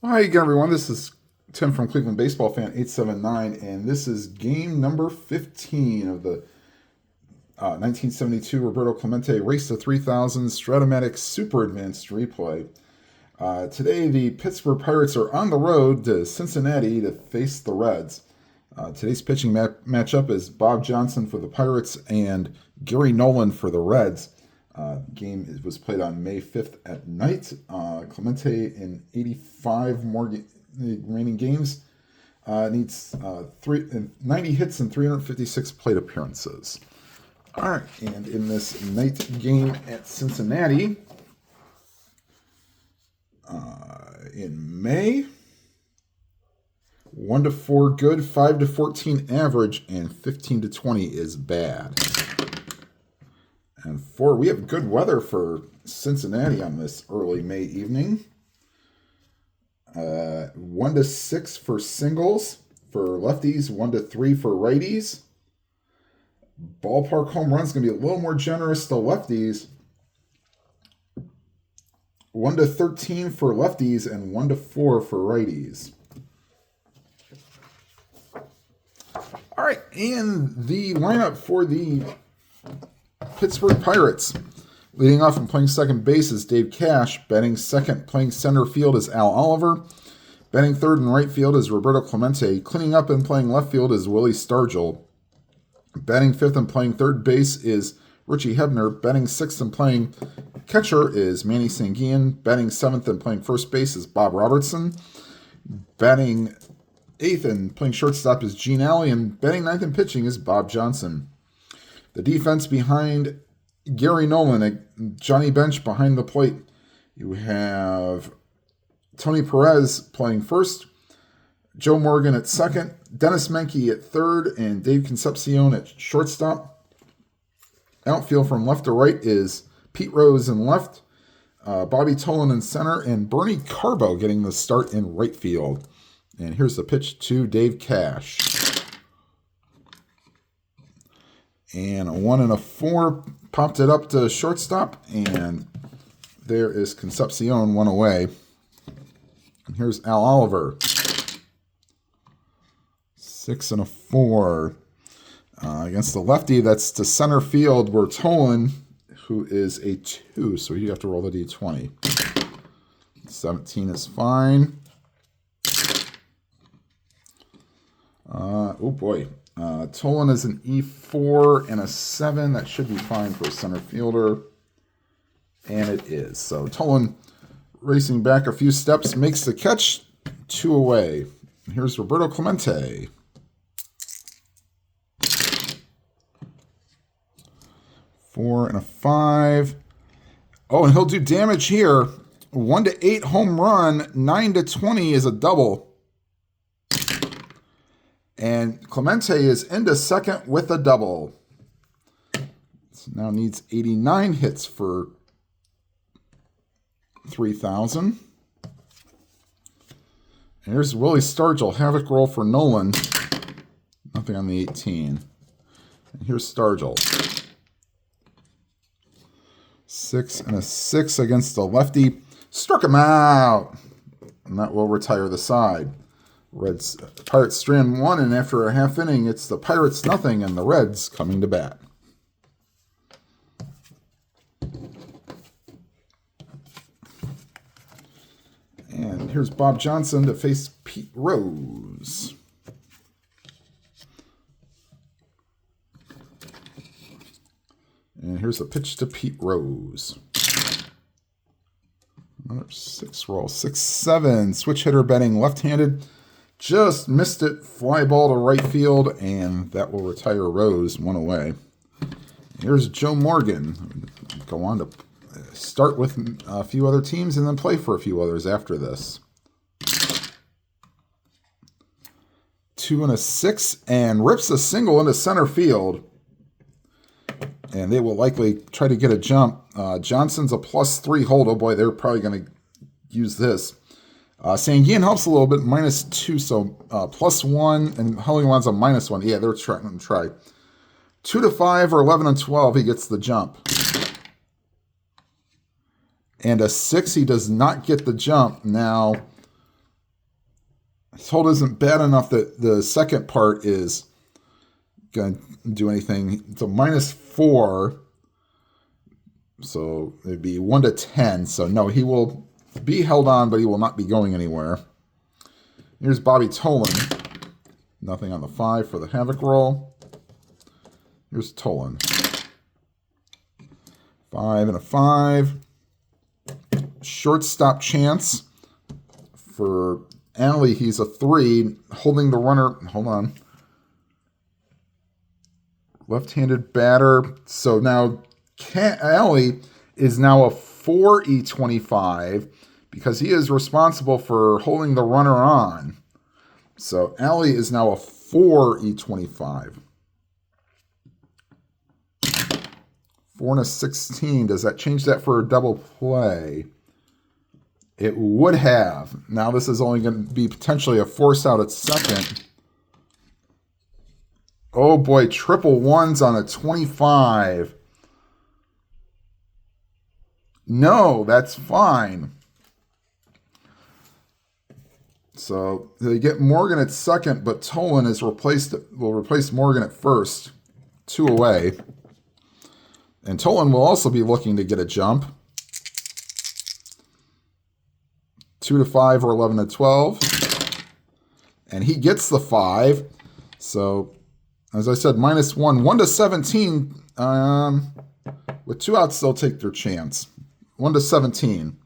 Hi again, everyone. This is Tim from Cleveland Baseball Fan 879, and this is game number 15 of the 1972 Roberto Clemente Race to 3000 Stratomatic Super Advanced Replay. Today, the Pittsburgh Pirates are on the road to Cincinnati to face the Reds. Today's pitching matchup is Bob Johnson for the Pirates and Gary Nolan for the Reds. Game was played on May 5th at night. Clemente in 85 more remaining games needs 90 hits and 356 plate appearances. All right, and in this night game at Cincinnati in May, 1 to 4 good, 5 to 14 average, and 15 to 20 is bad. And 4, we have good weather for Cincinnati on this early May evening. 1 to 6 for singles for lefties, 1 to 3 for righties. Ballpark home run's going to be a little more generous to lefties. 1 to 13 for lefties and 1 to 4 for righties. All right, and the lineup for the Pittsburgh Pirates. Leading off and playing second base is Dave Cash. Batting second, playing center field is Al Oliver. Batting third and right field is Roberto Clemente. Cleaning up and playing left field is Willie Stargell. Batting fifth and playing third base is Richie Hebner. Batting sixth and playing catcher is Manny Sanguian. Batting seventh and playing first base is Bob Robertson. Batting eighth and playing shortstop is Gene Alley. And batting ninth and pitching is Bob Johnson. The defense behind Gary Nolan, Johnny Bench behind the plate. You have Tony Perez playing first, Joe Morgan at second, Dennis Menke at third, and Dave Concepcion at shortstop. Outfield from left to right is Pete Rose in left, Bobby Tolan in center, and Bernie Carbo getting the start in right field. And here's the pitch to Dave Cash. And a 1 and a 4 popped it up to shortstop, and there is Concepcion, one away. And here's Al Oliver. 6 and a 4 against the lefty. That's to center field where Tolan, who is a 2, so you have to roll the D20. 17 is fine. Oh boy. Tolan is an E4 and a 7. That should be fine for a center fielder. And it is. So Tolan racing back a few steps, makes the catch, 2 away. And here's Roberto Clemente. Four and a 5. Oh, and he'll do damage here. 1 to 8 home run, 9 to 20 is a double. And Clemente is into second with a double. So now needs 89 hits for 3,000. And here's Willie Stargell, havoc roll for Nolan. Nothing on the 18. And here's Stargell. 6 and a 6 against the lefty. Struck him out. And that will retire the side. Pirates strand 1, and after a half inning, it's the Pirates nothing, and the Reds coming to bat. And here's Bob Johnson to face Pete Rose. And here's a pitch to Pete Rose. Another 6 roll. 6-7. Switch hitter batting left-handed. Just missed it. Fly ball to right field, and that will retire Rose, 1 away. Here's Joe Morgan. Go on to start with a few other teams and then play for a few others after this. 2 and a 6, and rips a single into center field. And they will likely try to get a jump. Johnson's a +3 hold. Oh boy, they're probably going to use this. Sanguian helps a little bit, -2, so +1, and Hellingwan's a -1. Yeah, they're trying to try. 2 to 5 or 11 and 12, he gets the jump. And a 6, he does not get the jump. Now, His hold isn't bad enough that the second part is going to do anything. It's a -4. So it'd be 1 to 10. So no, he will be held on, but he will not be going anywhere. Here's Bobby Tolan. Nothing on the 5 for the Havoc roll. Here's Tolan. 5 and a 5. Shortstop chance for Alley. He's a 3. Holding the runner. Hold on. Left-handed batter. So now Alley is now a 4E25 because he is responsible for holding the runner on. So Alley is now a 4E25. 4 and a 16. Does that change that for a double play? It would have. Now this is only going to be potentially a force out at second. Oh boy, triple ones on a 25. No, that's fine. So they get Morgan at second, but Tolan will replace Morgan at first. 2 away. And Tolan will also be looking to get a jump. 2 to 5 or 11 to 12. And he gets the 5. So, as I said, -1. 1 to 17. With 2 outs, they'll take their chance. 1 to 17.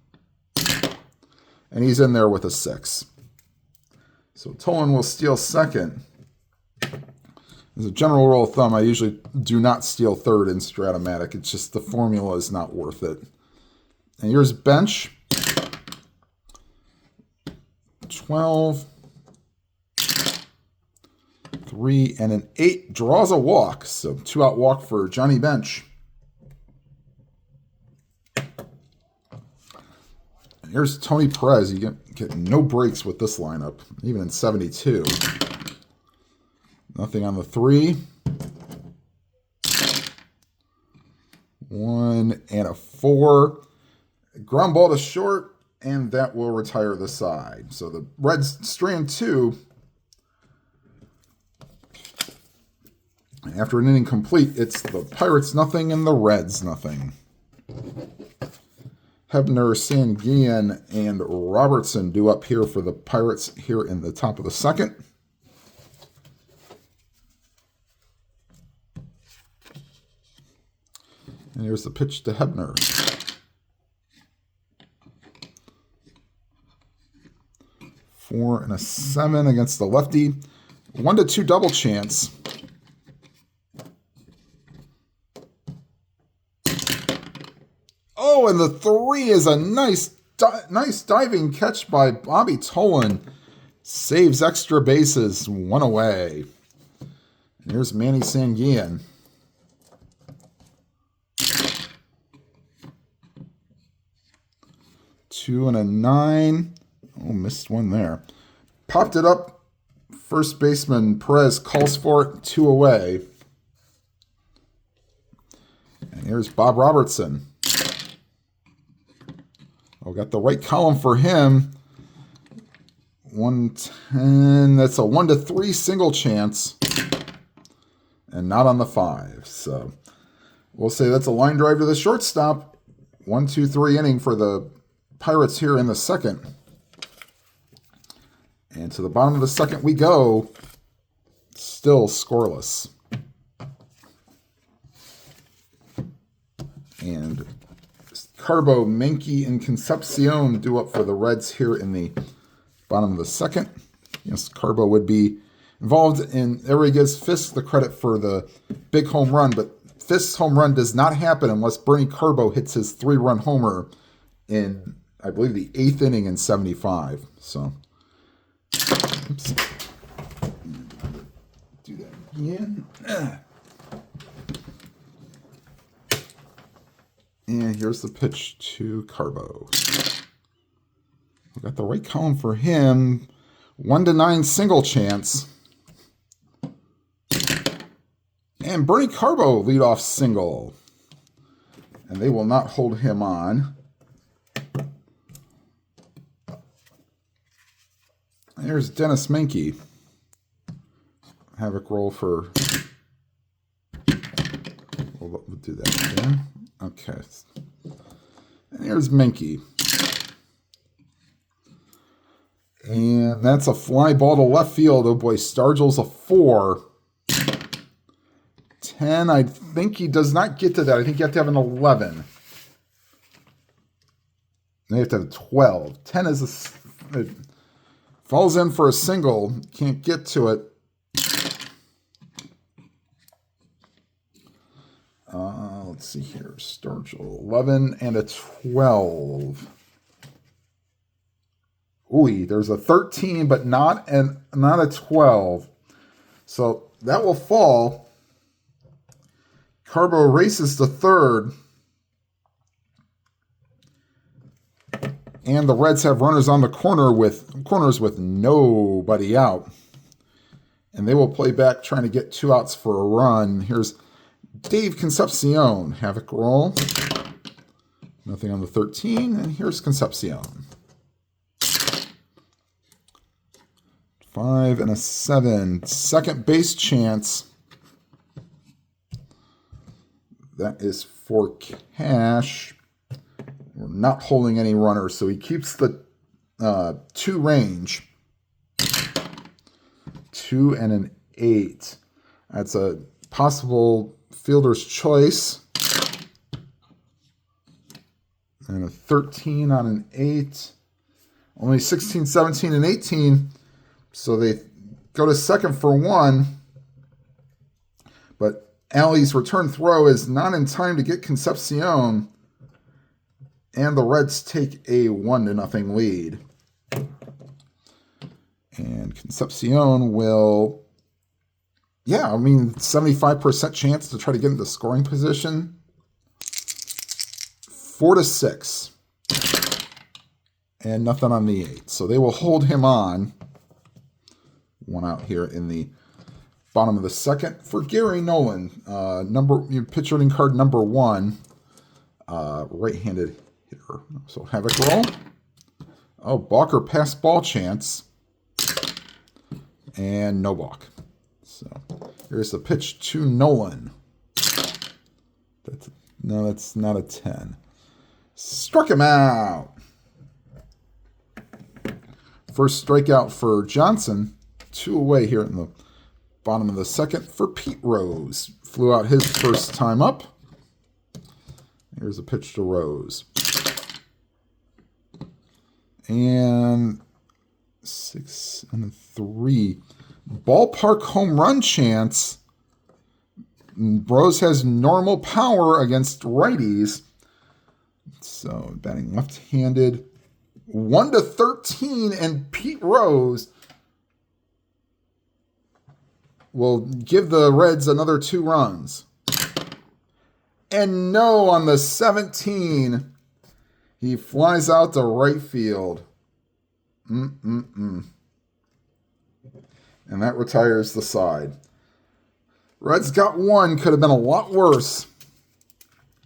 And he's in there with a 6. So Tolan will steal second. As a general rule of thumb, I usually do not steal third in Stratomatic. It's just the formula is not worth it. And here's bench. 12. 3 and an 8 draws a walk. So 2-out walk for Johnny Bench. And here's Tony Perez. You get no breaks with this lineup, even in 72. Nothing on the 3. 1 and a 4. Ground ball to short, and that will retire the side. So the Reds strand 2. After an inning complete, it's the Pirates nothing and the Reds nothing. Hebner, Sanguian, and Robertson due up here for the Pirates here in the top of the second. And here's the pitch to Hebner. Four and a 7 against the lefty. 1 to 2 double chance. Oh, and the 3 is a nice diving catch by Bobby Tolan. Saves extra bases, 1 away. And here's Manny Sanguian. 2 and a 9. Oh, missed one there. Popped it up. First baseman Perez calls for it. 2 away. And here's Bob Robertson. Oh, got the right column for him. 110. That's a 1 to 3 single chance. And not on the 5. So we'll say that's a line drive to the shortstop. 1, 2, 3 inning for the Pirates here in the second. And to the bottom of the second we go. Still scoreless. And Carbo, Menke, and Concepcion due up for the Reds here in the bottom of the second. Yes, Carbo would be involved in, everybody gives Fisk the credit for the big home run, but Fisk's home run does not happen unless Bernie Carbo hits his 3-run homer in, I believe, the 8th inning in 75. So, oops. Do that again. And here's the pitch to Carbo. We got the right column for him. 1 to 9 single chance. And Bernie Carbo leadoff single. And they will not hold him on. Here's Dennis Menke. Havoc roll for... We'll do that again. Okay. And here's Menke. And that's a fly ball to left field. Oh boy, Stargell's a 4. 10, I think he does not get to that. I think you have to have an 11. You have to have 12. 10 is it falls in for a single. Can't get to it. Let's see here. Stargell, 11 and a 12. Ooh, there's a 13, but not a 12. So that will fall. Carbo races to third. And the Reds have runners on the corners with nobody out. And they will play back trying to get 2 outs for a run. Here's Dave Concepcion. Havoc roll. Nothing on the 13. And here's Concepcion. 5 and a 7. Second base chance. That is for Cash. We're not holding any runners, so he keeps the 2 range. 2 and an 8. That's a possible fielder's choice. And a 13 on an 8. Only 16, 17, and 18. So they go to second for 1. But Alley's return throw is not in time to get Concepcion. And the Reds take a 1-0 lead. And Concepcion will, 75% chance to try to get into scoring position. 4-6. And nothing on the 8. So they will hold him on. 1 out here in the bottom of the second for Gary Nolan. Pitcher hitting card number 1. Right-handed hitter. So Havoc roll. Oh, balker pass ball chance. And no balk. So here's the pitch to Nolan. That's not a 10. Struck him out. First strikeout for Johnson. 2 away here in the bottom of the second for Pete Rose. Flew out his first time up. Here's a pitch to Rose. And 6 and a 3. Ballpark home run chance. Rose has normal power against righties. So batting left-handed. 1-13, and Pete Rose will give the Reds another 2 runs. And no, on the 17, he flies out to right field. And that retires the side. Reds got 1, could have been a lot worse.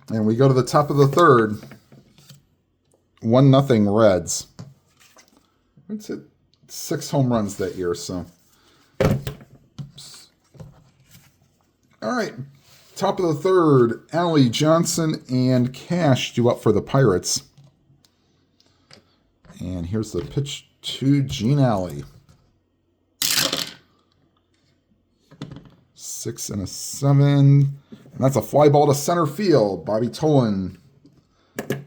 And we go to the top of the third. 1-0 Reds. It's at 6 home runs that year, so. All right. Top of the third, Alley, Johnson, and Cash due up for the Pirates. And here's the pitch to Gene Alley. 6 and a 7. And that's a fly ball to center field. Bobby Tolan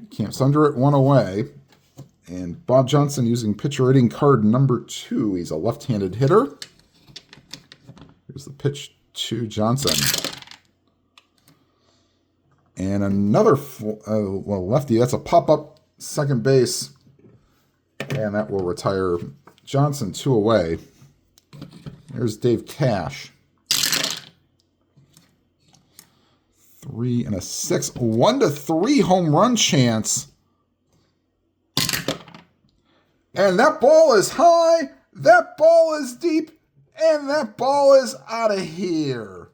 camps under it, 1 away. And Bob Johnson using pitcher hitting card number 2. He's a left-handed hitter. Here's the pitch to Johnson. And another lefty. That's a pop-up second base. And that will retire Johnson, 2 away. There's Dave Cash. 3 and a 6. 1-3 home run chance. And that ball is high. That ball is deep. And that ball is out of here.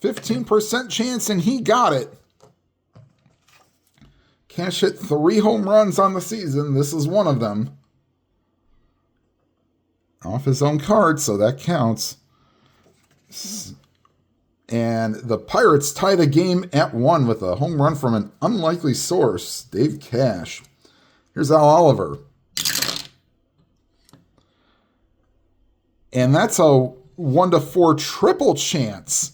15% chance, and he got it. Cash hit 3 home runs on the season. This is one of them. off his own card, so that counts. And the Pirates tie the game at 1 with a home run from an unlikely source, Dave Cash. Here's Al Oliver. And that's a 1-4 triple chance.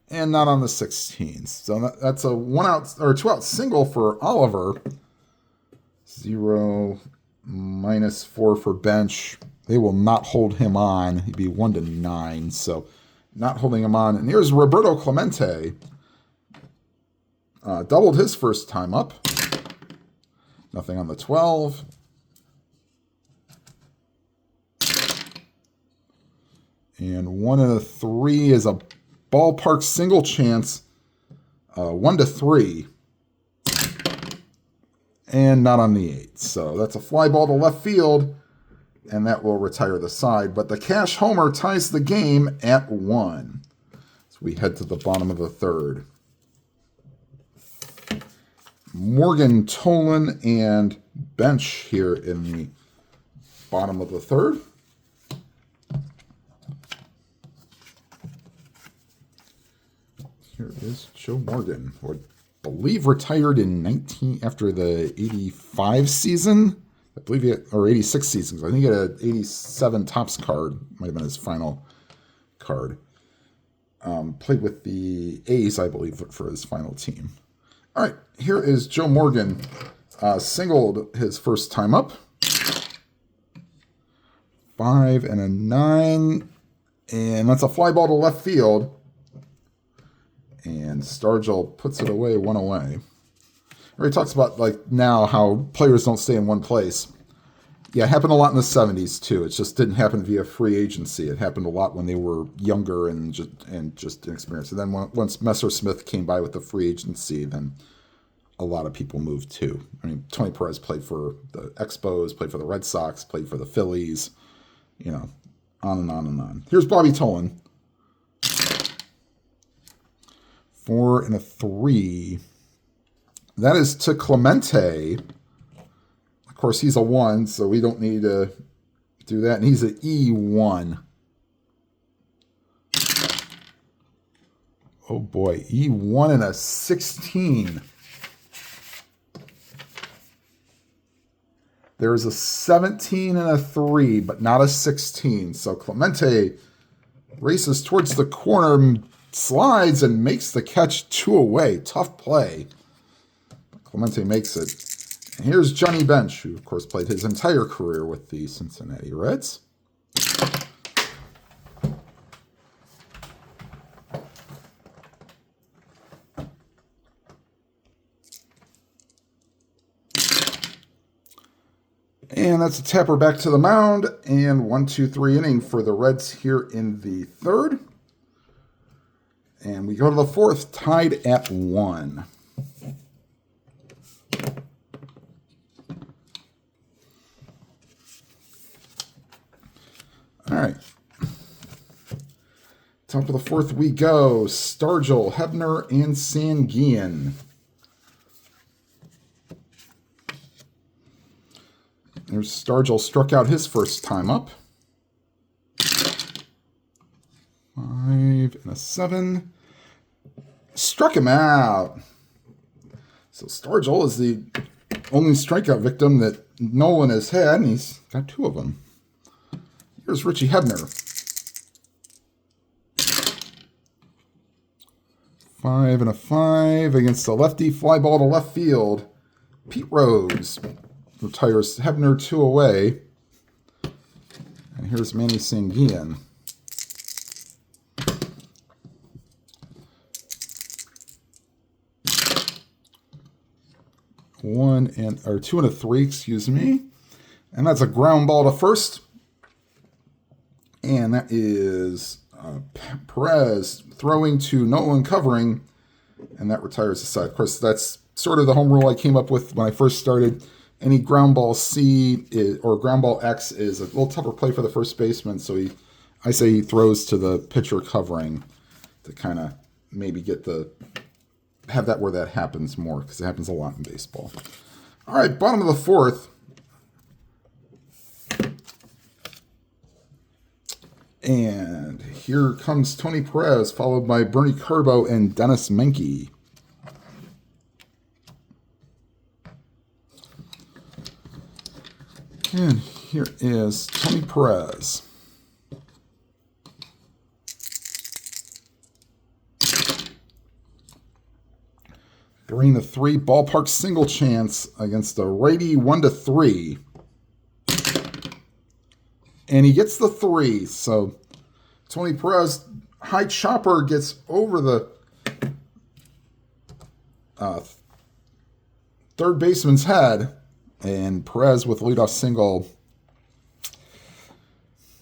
And not on the 16s. So that's a 2-out single for Oliver. 0 -4 for bench. They will not hold him on. He'd be 1-9, so not holding him on. And here's Roberto Clemente. Doubled his first time up. Nothing on the 12. And 1-3 is a ballpark single chance. 1-3. And not on the 8. So that's a fly ball to left field. And that will retire the side. But the Cash homer ties the game at 1. So we head to the bottom of the 3rd. Morgan, Tolan, and bench here in the bottom of the 3rd. Here is Joe Morgan, who I believe retired in after the 85 season. I believe or 86 seasons. I think he had an 87 Topps card. Might have been his final card. Played with the A's, I believe, for his final team. All right, here is Joe Morgan. Singled his first time up. 5 and a 9. And that's a fly ball to left field. And Stargell puts it away, 1 away. He talks about, like, now how players don't stay in one place. Yeah, it happened a lot in the 70s, too. It just didn't happen via free agency. It happened a lot when they were younger and just inexperienced. And then once Messersmith came by with the free agency, then a lot of people moved, too. I mean, Tony Perez played for the Expos, played for the Red Sox, played for the Phillies, you know, on and on and on. Here's Bobby Tolan. 4 and a 3. That is to Clemente. Of course, he's a 1, so we don't need to do that. And he's an E1. Oh, boy. E1 and a 16. There's a 17 and a 3, but not a 16. So Clemente races towards the corner, slides, and makes the catch 2 away. Tough play. Clemente makes it. And here's Johnny Bench, who, of course, played his entire career with the Cincinnati Reds. And that's a tapper back to the mound. And 1-2-3 inning for the Reds here in the 3rd. And we go to the 4th, tied at 1. All right. Top of the 4th we go. Stargell, Hebner, and Sanguian. There's Stargell, struck out his first time up. 5 and a 7. Struck him out. So Stargell is the only strikeout victim that Nolan has had, and he's got 2 of them. Here's Richie Hebner. 5 and a 5 against a lefty, fly ball to left field. Pete Rose retires Hebner 2 away. And here's Manny Sanguian. 2 and a 3, excuse me. And that's a ground ball to first. And that is Perez throwing to Nolan covering. And that retires the side. Of course, that's sort of the home rule I came up with when I first started. Any ground ball C or ground ball X is a little tougher play for the first baseman. So I say he throws to the pitcher covering to kind of maybe have that where that happens more, because it happens a lot in baseball. All right, bottom of the 4th. And here comes Tony Perez, followed by Bernie Carbo and Dennis Menke. And here is Tony Perez. Green to 3, ballpark single chance against a righty 1-3. And he gets the 3. So Tony Perez, high chopper, gets over the third baseman's head. And Perez with leadoff single.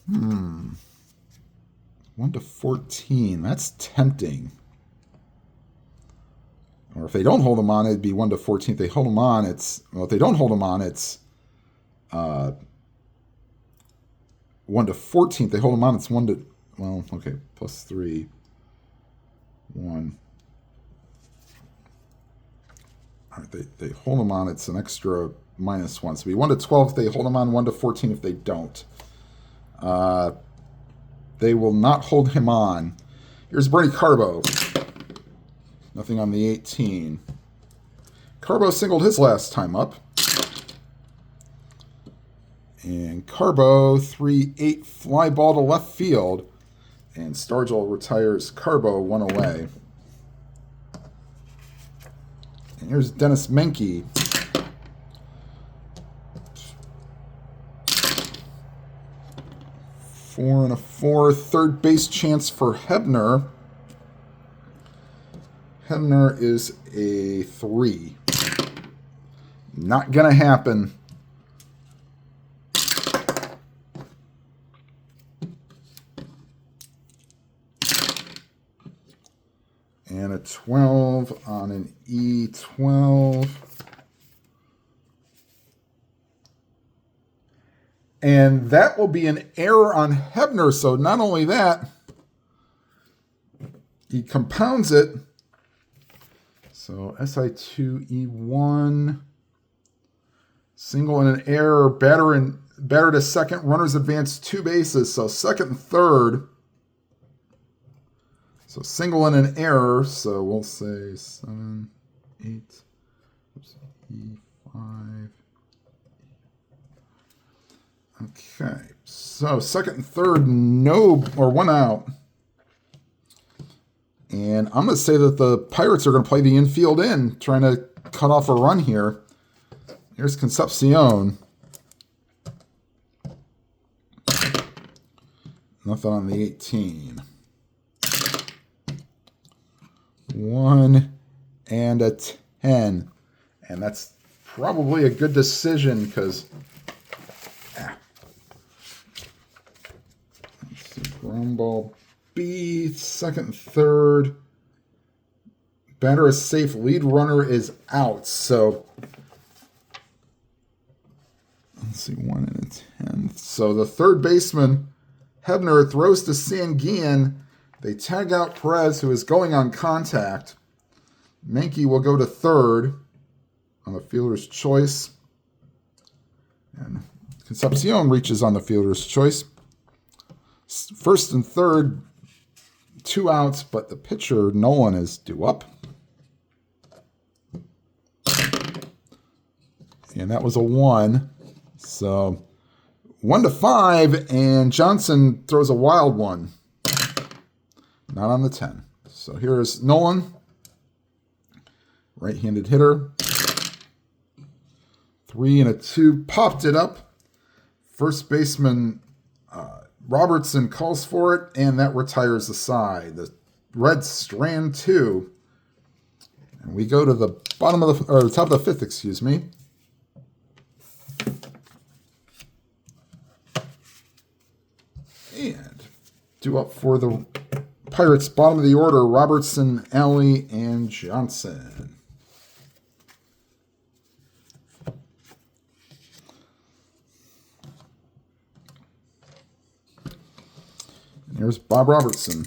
1-14. That's tempting. Or if they don't hold him on, it'd be 1-14. If they hold him on, it's... Well, if they don't hold him on, it's 1-14. If they hold him on, it's 1 to... Well, okay. Plus 3. 1. All right, they hold him on, it's an extra -1. So it'd be 1-12 if they hold him on, 1-14 if they don't. They will not hold him on. Here's Bernie Carbo. Nothing on the 18. Carbo singled his last time up. And Carbo, 3-8 fly ball to left field. And Stargell retires Carbo 1 away. And here's Dennis Menke. 4 and a 4. Third base chance for Hebner. Hebner is a 3. Not going to happen. And a 12 on an E12. And that will be an error on Hebner. So not only that, he compounds it. So SI2E1, single and an error, batter to second, runners advance 2 bases, so second and third. So single and an error, so we'll say 7, 8, E5. Okay, so second and third, no, or 1 out. And I'm going to say that the Pirates are going to play the infield in, trying to cut off a run here. Here's Concepcion. Nothing on the 18. 1 and a 10. And that's probably a good decision because... Let's see, ground ball B, second and third. Batter is safe. Lead runner is out. So, let's see, 1 and a 10. So the third baseman, Hebner, throws to Sanguian. They tag out Perez, who is going on contact. Menke will go to third on the fielder's choice. And Concepcion reaches on the fielder's choice. First and third, 2 outs, but the pitcher, Nolan, is due up. And that was a 1. So 1-5, and Johnson throws a wild one. Not on the 10. So here's Nolan, right-handed hitter. 3 and a 2, popped it up. First baseman Robertson calls for it, and that retires the side. The Reds strand 2. And we go to the bottom of the, or the top of the 5th, excuse me. And due up for the Pirates, bottom of the order, Robertson, Alley, and Johnson. And here's Bob Robertson.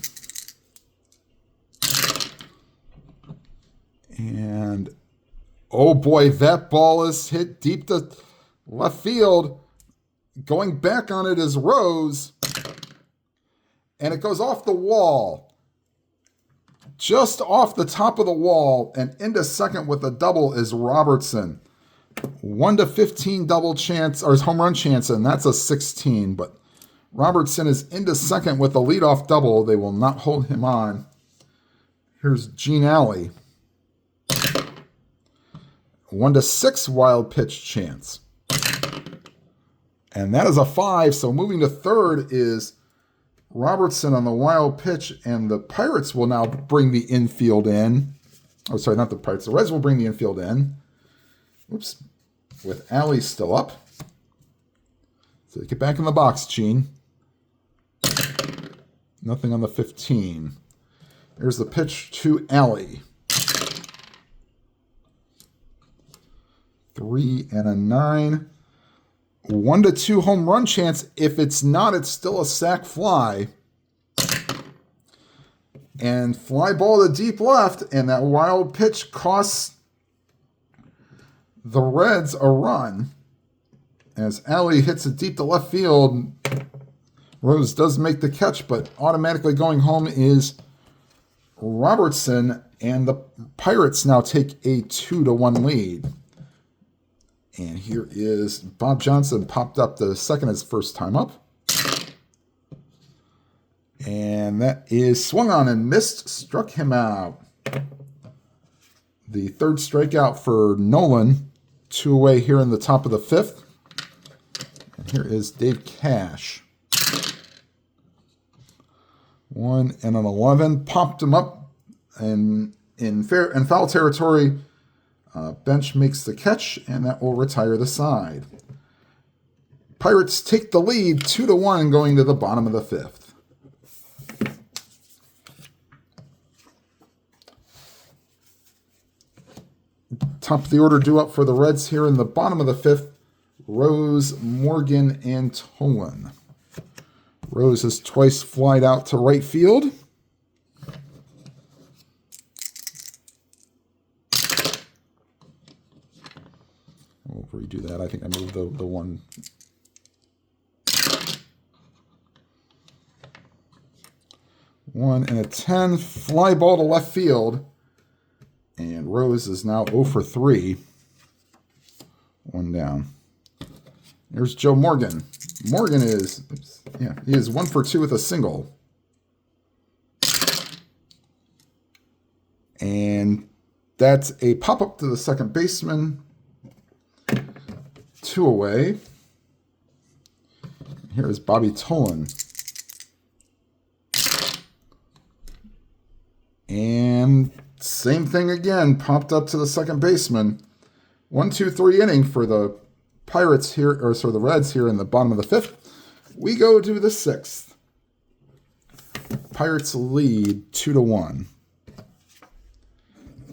And, oh boy, that ball is hit deep to left field. Going back on it is Rose. And it goes off the wall. Just off the top of the wall and into second with a double is Robertson. 1-15 double chance, or his home run chance, and that's a 16. But Robertson is into second with a leadoff double. They will not hold him on. Here's Gene Alley. 1-6 wild pitch chance. And that is a 5. So moving to third is Robertson on the wild pitch, and the Pirates will now bring the infield in. Oh, sorry, not the Pirates. The Reds will bring the infield in. Oops. With Alley still up. So get back in the box, Gene. Nothing on the 15. There's the pitch to Alley. 3 and a 9. 1-2 home run chance. If it's not, it's still a sac fly. And fly ball to deep left, and that wild pitch costs the Reds a run. As Alley hits it deep to left field, Rose does make the catch, but automatically going home is Robertson, and the Pirates now take a 2-1 lead. And here is Bob Johnson, popped up the second his first time up. And that is swung on and missed, struck him out. The third strikeout for Nolan. 2 away here in the top of the 5th. And here is Dave Cash. 1 and an 11. Popped him up and in foul territory. Bench makes the catch, and that will retire the side. Pirates take the lead 2-1 going to the bottom of the 5th. Top of the order due up for the Reds here in the bottom of the 5th. Rose, Morgan, and Tolan. Rose has twice flied out to right field. We'll redo that. I think I moved the one. One and a 10. Fly ball to left field. And Rose is now 0 for 3. 1 down. There's Joe Morgan. Morgan is, he is 1 for 2 with a single. And that's a pop-up to the second baseman. 2 away. Here is Bobby Tolan. And same thing again, popped up to the second baseman. 1-2-3 inning for the Pirates here, or sorry, the Reds here in the bottom of the 5th. We go to the 6th. Pirates lead 2-1.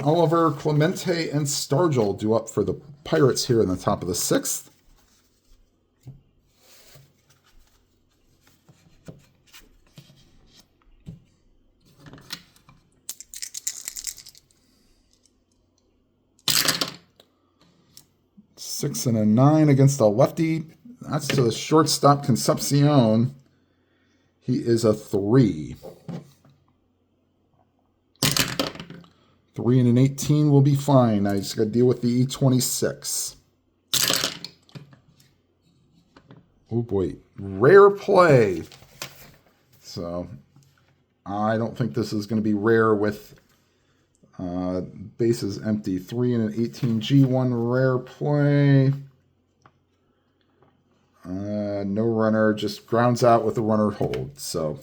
Oliver, Clemente, and Stargell due up for the Pirates here in the top of the 6th. Six and a 9 against a lefty. That's to the shortstop, Concepcion. He is a 3. 3 and an 18 will be fine. I just got to deal with the E26. Oh boy, rare play. So I don't think this is going to be rare with bases empty. 3 and an 18 G1 rare play. No runner, just grounds out with a runner hold. So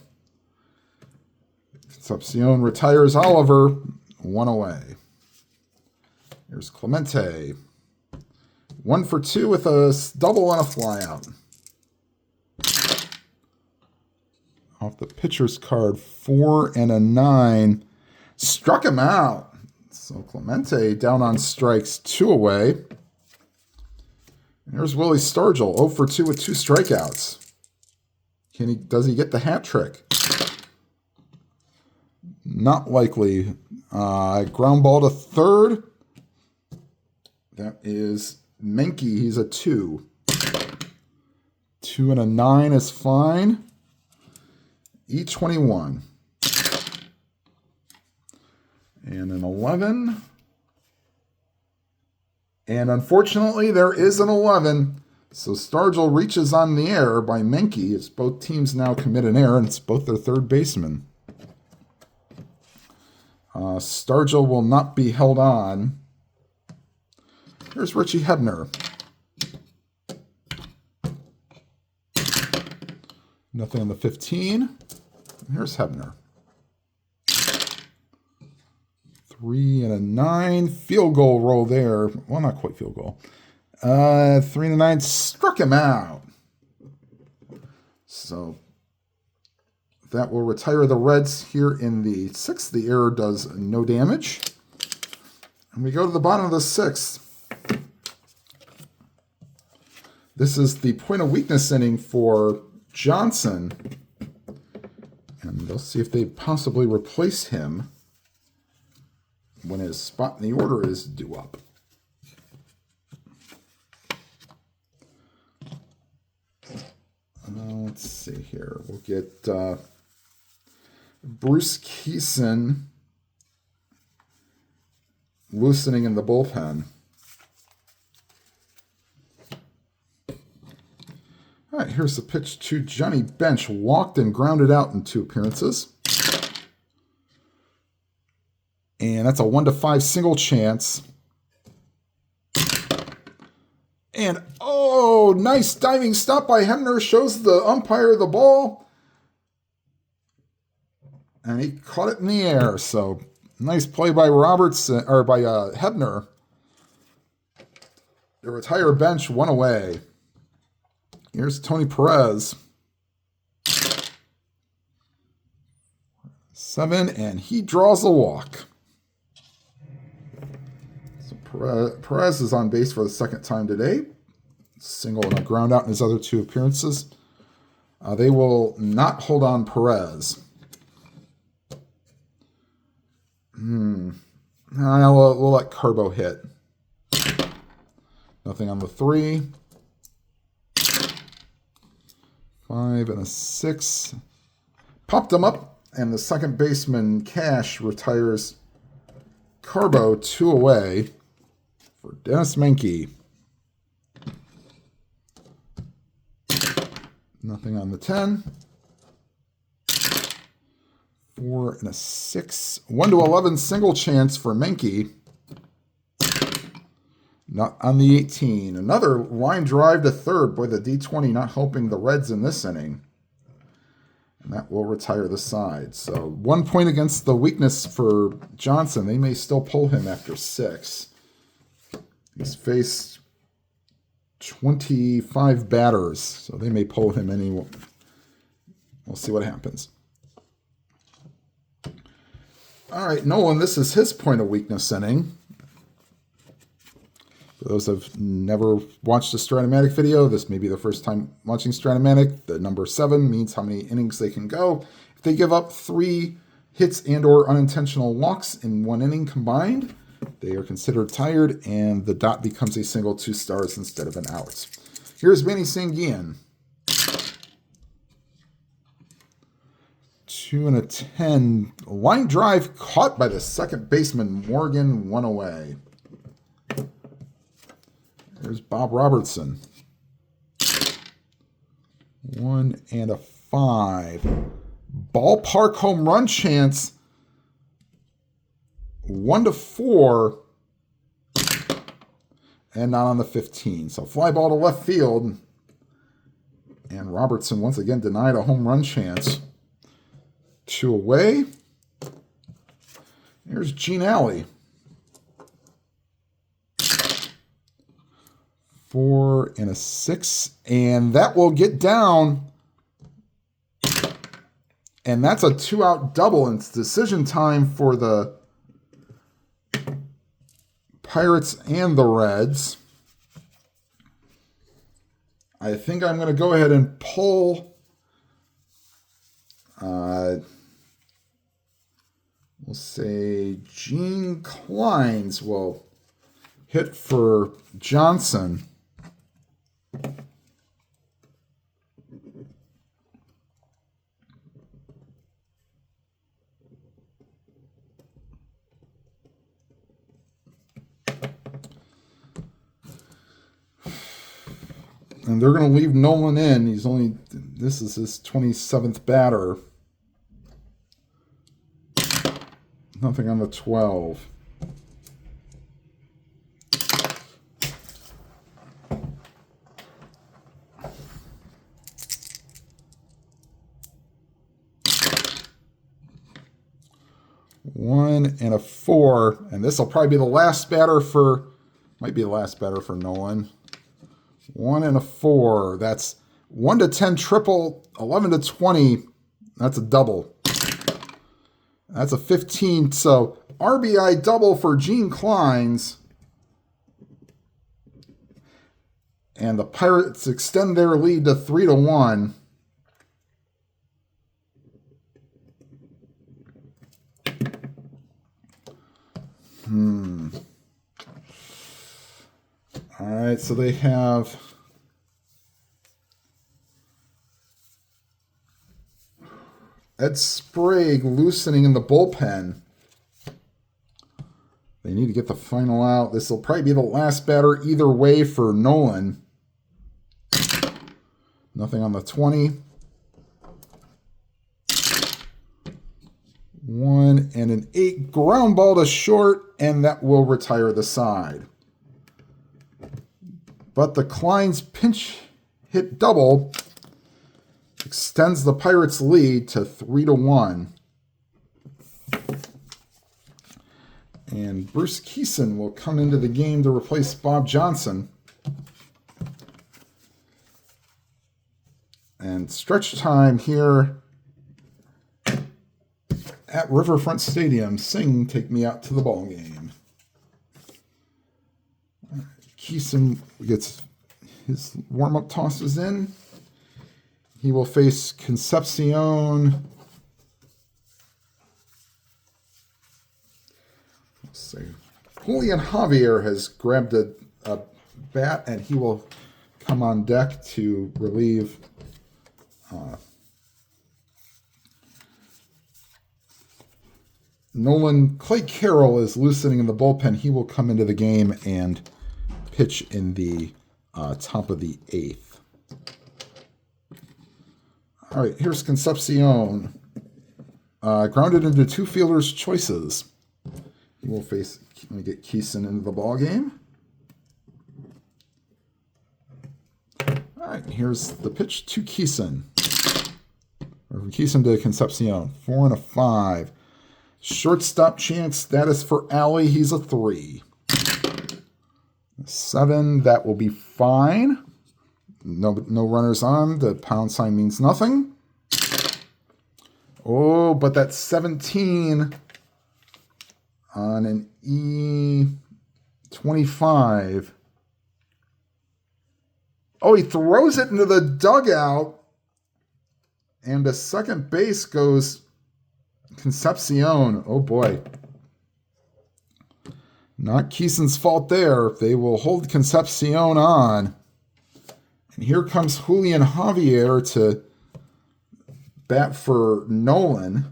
Concepcion retires Oliver. 1 away. Here's Clemente. 1 for 2 with a double and a flyout. Off the pitcher's card, 4 and a 9. Struck him out. So Clemente down on strikes, 2 away. And here's Willie Stargell, 0 for 2 with 2 strikeouts. Does he get the hat trick? Not likely. Ground ball to third. That is Menke. He's a 2. 2 and a 9 is fine. E21. And an 11. And unfortunately, there is an 11. So Stargell reaches on the air by Menke. It's both teams now commit an error, and it's both their third baseman. Stargell will not be held on. Here's Richie Hebner. Nothing on the 15. And here's Hebner. 3 and a 9. Field goal roll there. Well, not quite field goal. 3 and a 9 struck him out. So that will retire the Reds here in the 6th. The error does no damage. And we go to the bottom of the 6th. This is the point of weakness inning for Johnson. And they'll see if they possibly replace him when his spot in the order is due up. Let's see here. We'll get Bruce Keeson loosening in the bullpen. All right, here's the pitch to Johnny Bench. Walked and grounded out in 2 appearances. And that's a 1-5 single chance. And, oh, nice diving stop by Hebner. Shows the umpire the ball. And he caught it in the air. So, nice play by Robertson, or by Hebner. The retire Bench 1 away. Here's Tony Perez. 7, and he draws a walk. So Perez is on base for the 2nd time today. Single and a ground out in his other 2 appearances. They will not hold on Perez. We'll let Carbo hit. Nothing on the 3. 5 and a 6. Popped him up, and the second baseman, Cash, retires Carbo 2 away for Dennis Menke. Nothing on the 10. 4 and a 6. 1-11 single chance for Menke. Not on the 18. Another line drive to third. Boy, the D20 not helping the Reds in this inning. And that will retire the side. So 1 point against the weakness for Johnson. They may still pull him after 6. He's faced 25 batters. So they may pull him anyway. We'll see what happens. All right, Nolan, this is his point of weakness inning. For those who have never watched a Stratomatic video, this may be the first time watching Stratomatic. The number 7 means how many innings they can go. If they give up 3 hits and or unintentional walks in 1 inning combined, they are considered tired, and the dot becomes a single 2 stars instead of an out. Here's Manny Sanguian. 2 and a 10. Line drive caught by the second baseman, Morgan, 1 away. There's Bob Robertson. 1 and a 5. Ballpark home run chance. 1-4. And not on the 15. So fly ball to left field. And Robertson once again denied a home run chance. 2 away. Here's Gene Alley. 4 and a 6, and that will get down. And that's a 2-out double, and it's decision time for the Pirates and the Reds. I think I'm going to go ahead and pull. We'll say Gene Kleins will hit for Johnson. And they're going to leave Nolan in. This is his 27th batter. Nothing on the 12. One and a 4, and this will probably be the last batter for, might be the last batter for Nolan. 1 and a 4. That's 1 to 10 triple, 11 to 20. That's a double. That's a 15. So RBI double for Gene Kleins. And the Pirates extend their lead to 3-1. All right, so they have Ed Sprague loosening in the bullpen. They need to get the final out. This will probably be the last batter either way for Nolan. Nothing on the 20. 1 and an 8. Ground ball to short, and that will retire the side. But the Kleins pinch hit double extends the Pirates' lead to 3-1. And Bruce Keeson will come into the game to replace Bob Johnson. And stretch time here at Riverfront Stadium. Sing, take me out to the ball game. Keeson gets his warm-up tosses in. He will face Concepcion. Let's see. Julian Javier has grabbed a bat, and he will come on deck to relieve Nolan. Clay Carroll is loosening in the bullpen. He will come into the game and pitch in the top of the 8th. All right, here's Concepcion. Grounded into 2 fielders' choices. He will face, let me get Keeson into the ball game. All right, here's the pitch to Keeson. Or from Keeson to Concepcion. 4 and a 5. Shortstop chance, that is for Alley. He's a 3. 7, that will be fine. No runners on. The pound sign means nothing. Oh, but that's 17 on an E25. Oh, he throws it into the dugout. And to second base goes Concepcion. Oh, boy. Not Keeson's fault there. They will hold Concepcion on. And here comes Julian Javier to bat for Nolan.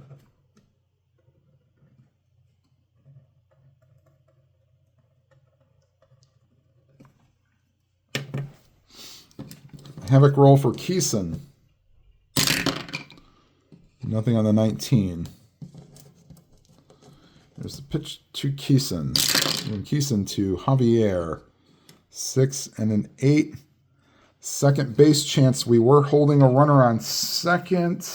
Havoc roll for Keeson. Nothing on the 19. There's the pitch to Keeson. From Keeson to Javier. 6 and an 8. Second base chance. We were holding a runner on second.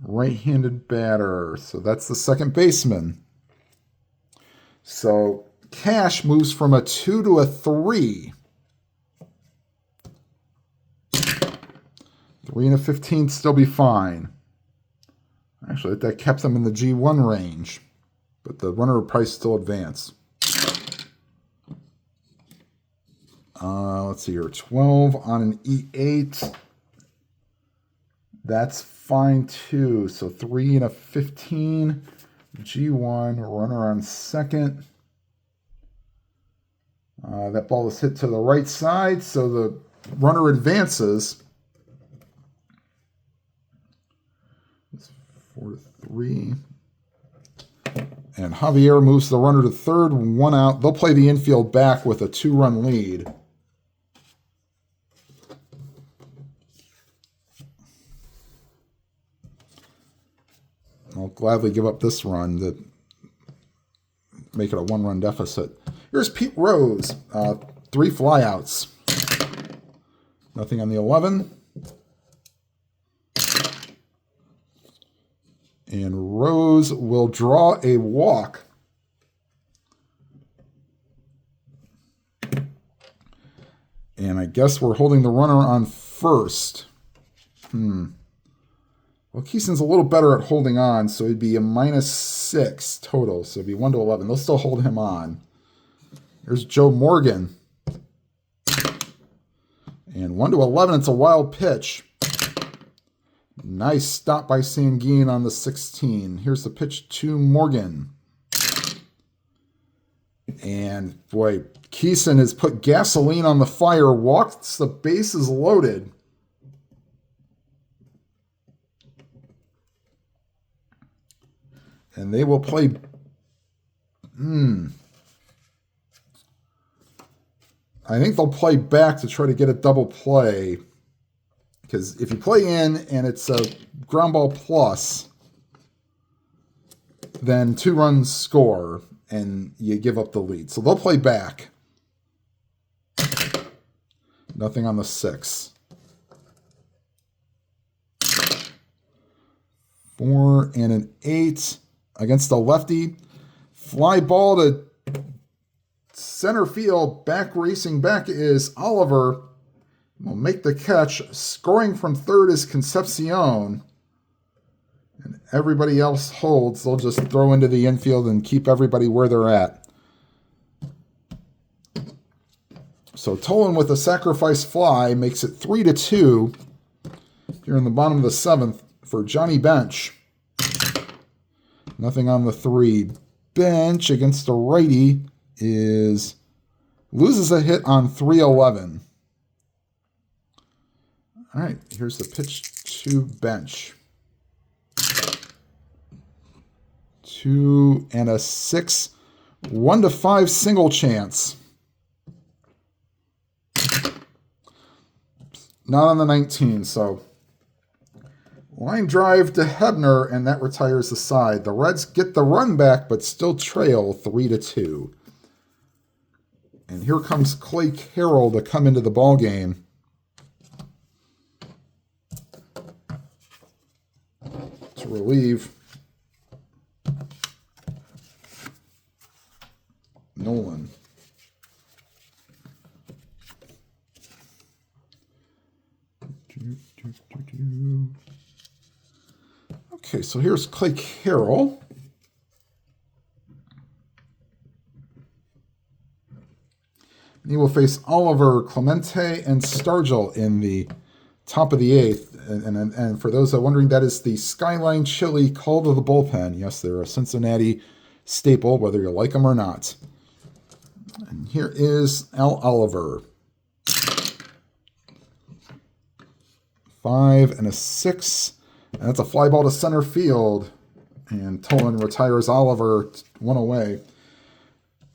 Right-handed batter. So that's the second baseman. So Cash moves from a 2 to a 3. 3 and a 15 still be fine. Actually, that kept them in the G1 range. But the runner would probably still advance. Let's see here. 12 on an E8. That's fine too. So 3 and a 15. G1. Runner on second. That ball is hit to the right side. So the runner advances. It's 4 to 3. And Javier moves the runner to third, 1 out. They'll play the infield back with a 2-run lead. I'll gladly give up this run to make it a 1-run deficit. Here's Pete Rose. 3 flyouts. Nothing on the 11. And Rose will draw a walk. And I guess we're holding the runner on first. Well, Keeson's a little better at holding on, so it'd be a -6 total. So it'd be 1 to 11. They'll still hold him on. There's Joe Morgan. And 1 to 11, it's a wild pitch. Nice stop by Sanguine on the 16. Here's the pitch to Morgan. And boy, Keeson has put gasoline on the fire, walks the bases loaded. And they will play. I think they'll play back to try to get a double play. Because if you play in and it's a ground ball plus, then 2 runs score and you give up the lead. So they'll play back. Nothing on the 6. 4 and an 8 against the lefty. Fly ball to center field. Back racing back is Oliver. Will make the catch. Scoring from third is Concepcion. And everybody else holds. They'll just throw into the infield and keep everybody where they're at. So Tolan with a sacrifice fly makes it 3-2 here in the bottom of the 7th for Johnny Bench. Nothing on the 3. Bench against a righty loses a hit on 3-11. All right, here's the pitch to Bench. 2 and a 6. 1 to 5 single chance. Not on the 19, so line drive to Hebner, and that retires the side. The Reds get the run back, but still trail 3-2. And here comes Clay Carroll to come into the ball game. To relieve Nolan. Okay, so here's Clay Carroll. He will face Oliver, Clemente, and Stargell in the top of the 8th. And for those that are wondering, that is the Skyline Chili call to the bullpen. Yes, they're a Cincinnati staple, whether you like them or not. And here is Al Oliver. 5 and a 6. And that's a fly ball to center field. And Tolan retires Oliver 1 away.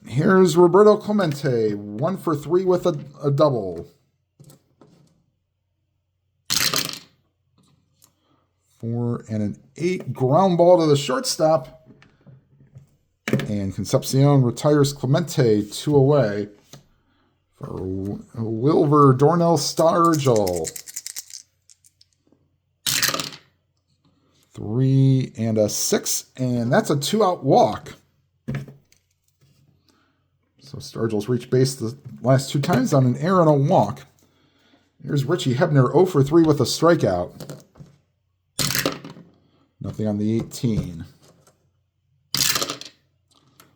Here's Roberto Clemente. 1 for 3 with a double. 4 and an 8. Ground ball to the shortstop. And Concepcion retires Clemente 2 away for Wilver Dornell Stargell. 3 and a 6. And that's a 2-out walk. So Stargell's reached base the last 2 times on an error and a walk. Here's Richie Hebner 0 for 3 with a strikeout. Nothing on the 18.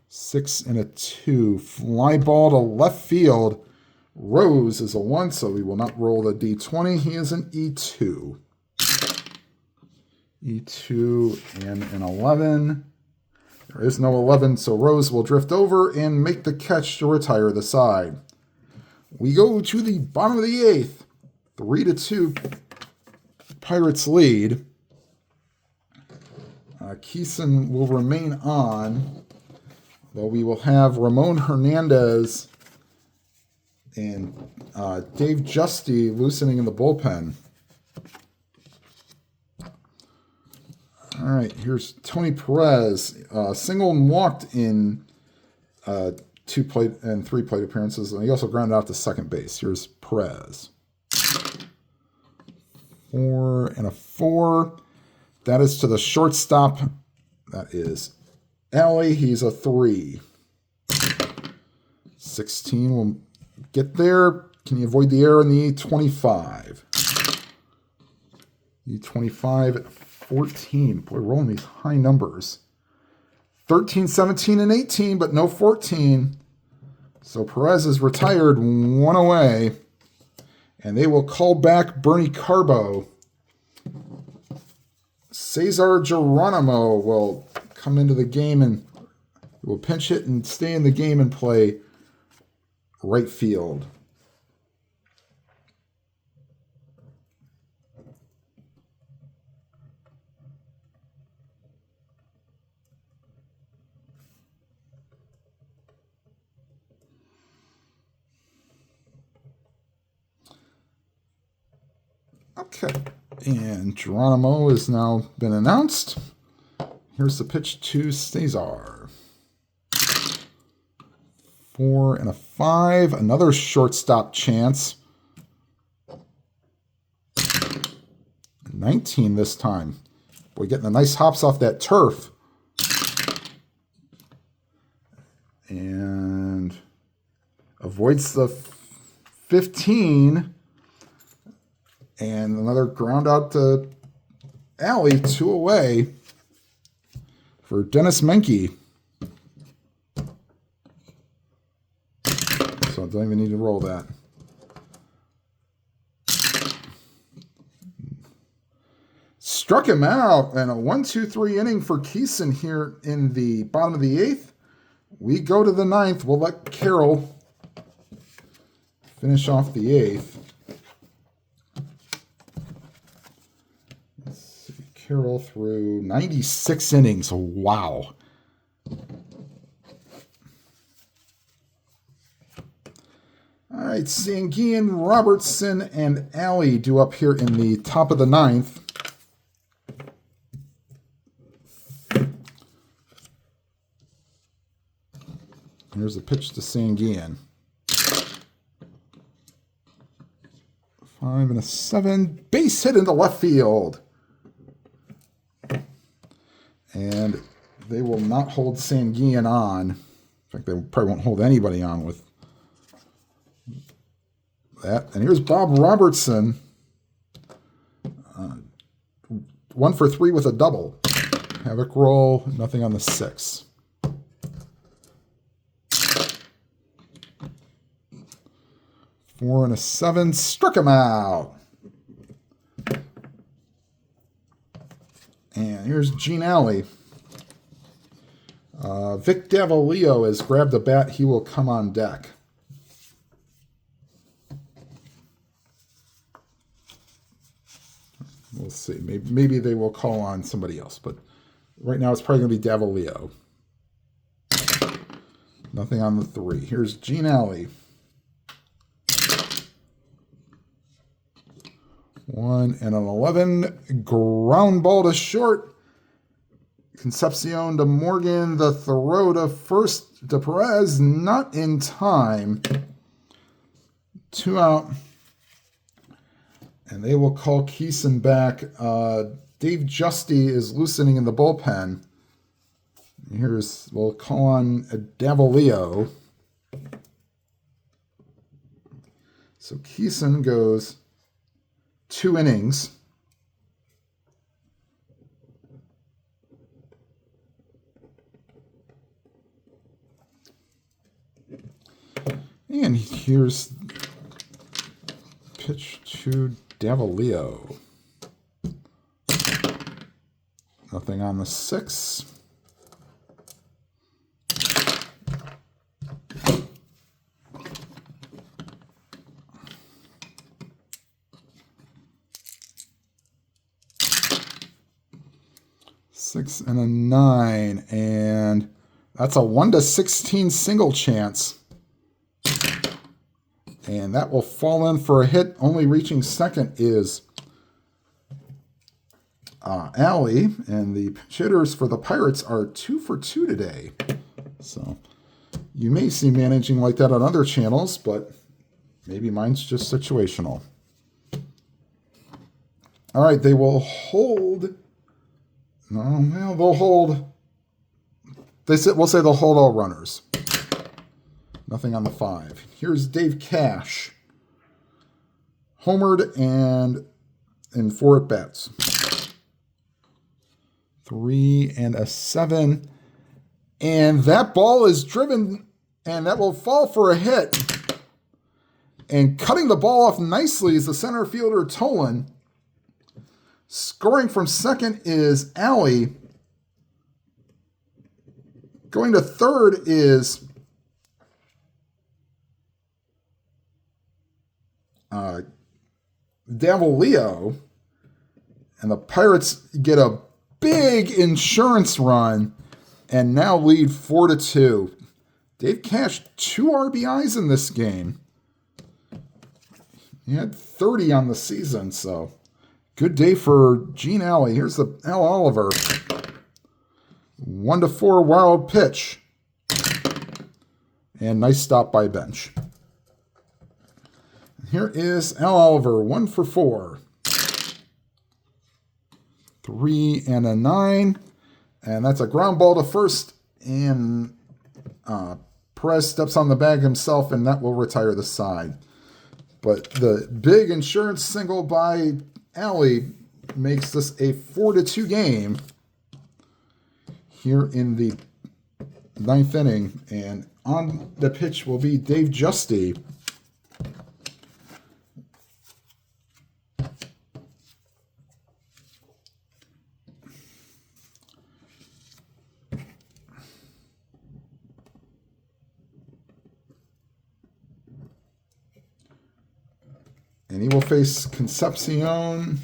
6 and a 2. Fly ball to left field. Rose is a 1, so we will not roll the D20. He is an E2. E2 and an 11. There is no 11, so Rose will drift over and make the catch to retire the side. We go to the bottom of the 8th. 3-2 Pirates lead. Keeson will remain on, though we will have Ramon Hernandez and Dave Justy loosening in the bullpen. All All right, here's Tony Perez. Single and walked in 2 plate and 3 plate appearances, and he also grounded out to second base. Here's Perez. 4 and a 4. That is to the shortstop. That is Alley. He's a 3. 16 will get there. Can you avoid the error in the E25? E25 at 14. Boy, rolling these high numbers. 13, 17, and 18, but no 14. So Perez is retired, 1 away. And they will call back Bernie Carbo. Cesar Geronimo will come into the game and will pinch hit and stay in the game and play right field. Okay, and Geronimo has now been announced. Here's the pitch to Cesar. 4 and a 5, another shortstop chance. 19 this time. Boy, getting the nice hops off that turf. And avoids the 15. And another ground out to Alley, 2 away for Dennis Menke. So I don't even need to roll that. Struck him out, and a 1-2-3 inning for Keeson here in the bottom of the 8th. We go to the 9th. We'll let Carroll finish off the 8th. Carroll through 96 innings. Wow. All right, Sanguian, Robertson, and Alley due up here in the top of the 9th. Here's the pitch to Sanguian. 5 and a 7. Base hit into left field. And they will not hold Sanguian on. In fact, they probably won't hold anybody on with that. And here's Bob Robertson. 1 for 3 with a double. Havoc roll, nothing on the 6. Four and a 7, struck him out. And here's Gene Alley. Vic Davalillo has grabbed a bat. He will come on deck. We'll see. Maybe they will call on somebody else, but right now it's probably going to be Davalillo. Nothing on the 3. Here's Gene Alley. 1 and an 11. Ground ball to short. Concepcion to Morgan. The throw to first to Perez. Not in time. 2 out. And they will call Keeson back. Dave Justy is loosening in the bullpen. We'll call on Davalillo. So Keeson goes 2 innings. And here's pitch to Davalillo. Nothing on the 6. Six and a 9, and that's a 1-16 single chance. And that will fall in for a hit. Only reaching second is Alley, and the pitch hitters for the Pirates are 2 for 2 today. So you may see managing like that on other channels, but maybe mine's just situational. All right, they will hold. No, well, they'll hold. We'll say they'll hold all runners. Nothing on the 5. Here's Dave Cash. Homered and in 4 at bats. 3 and a 7. And that ball is driven, and that will fall for a hit. And cutting the ball off nicely is the center fielder, Tolan. Scoring from second is Alley. Going to third is Davalio. And the Pirates get a big insurance run and now lead 4-2. Dave Cash, 2 RBIs in this game. He had 30 on the season, so good day for Gene Alley. Here's the Al Oliver. 1-4 wild pitch. And nice stop by bench. Here is Al Oliver, 1 for 4. 3 and a 9. And that's a ground ball to first. And Perez steps on the bag himself, and that will retire the side. But the big insurance single by Alley makes this a 4-2 game here in the 9th inning. And on the pitch will be Dave Justy. And he will face Concepcion.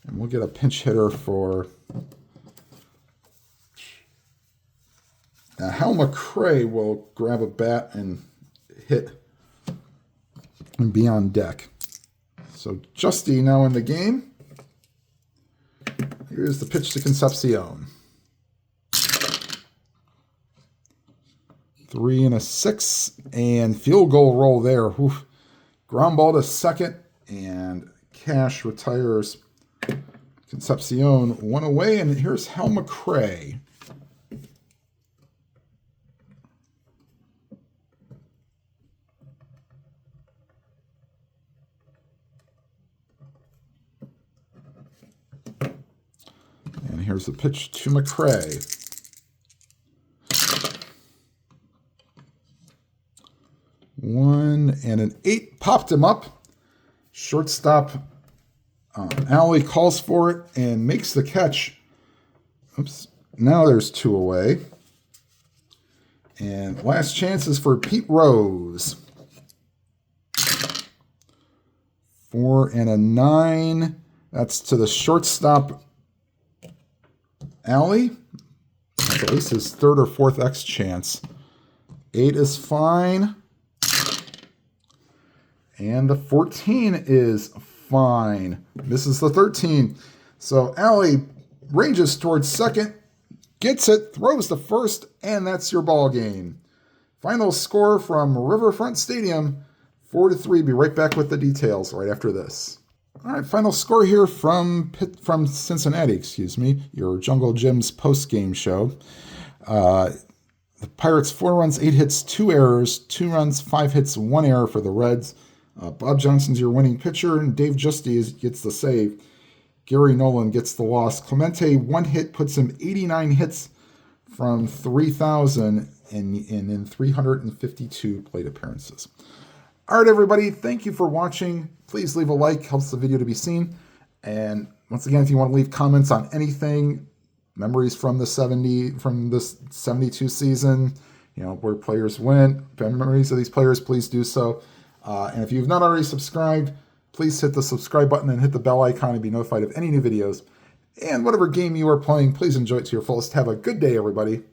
And we'll get a pinch hitter for Hal McRae will grab a bat and hit and be on deck. So Justy now in the game. Here's the pitch to Concepcion. 3 and a 6. And field goal roll there. Oof. Ground ball to second, and Cash retires Concepcion 1 away, and here's Hal McRae. And here's the pitch to McRae. 1 and an 8 popped him up. Shortstop Alley calls for it and makes the catch. Oops. Now there's 2 away. And last chance is for Pete Rose. 4 and a 9. That's to the shortstop Alley. That's at least his 3rd or 4th X chance. 8 is fine. And the 14 is fine. This is the 13. So Alley ranges towards second, gets it, throws to first, and that's your ball game. Final score from Riverfront Stadium, 4-3. Be right back with the details right after this. All right, final score here from Cincinnati, your Jungle Gyms post-game show. The Pirates, 4 runs, 8 hits, 2 errors, 2 runs, 5 hits, 1 error for the Reds. Bob Johnson's your winning pitcher, and Dave Justy gets the save. Gary Nolan gets the loss. Clemente, 1 hit, puts him 89 hits from 3,000 in 352 plate appearances. All right, everybody, thank you for watching. Please leave a like, helps the video to be seen. And once again, if you want to leave comments on anything, memories from this 72 season, where players went, memories of these players, please do so. And if you've not already subscribed, please hit the subscribe button and hit the bell icon and be notified of any new videos. And whatever game you are playing, please enjoy it to your fullest. Have a good day, everybody.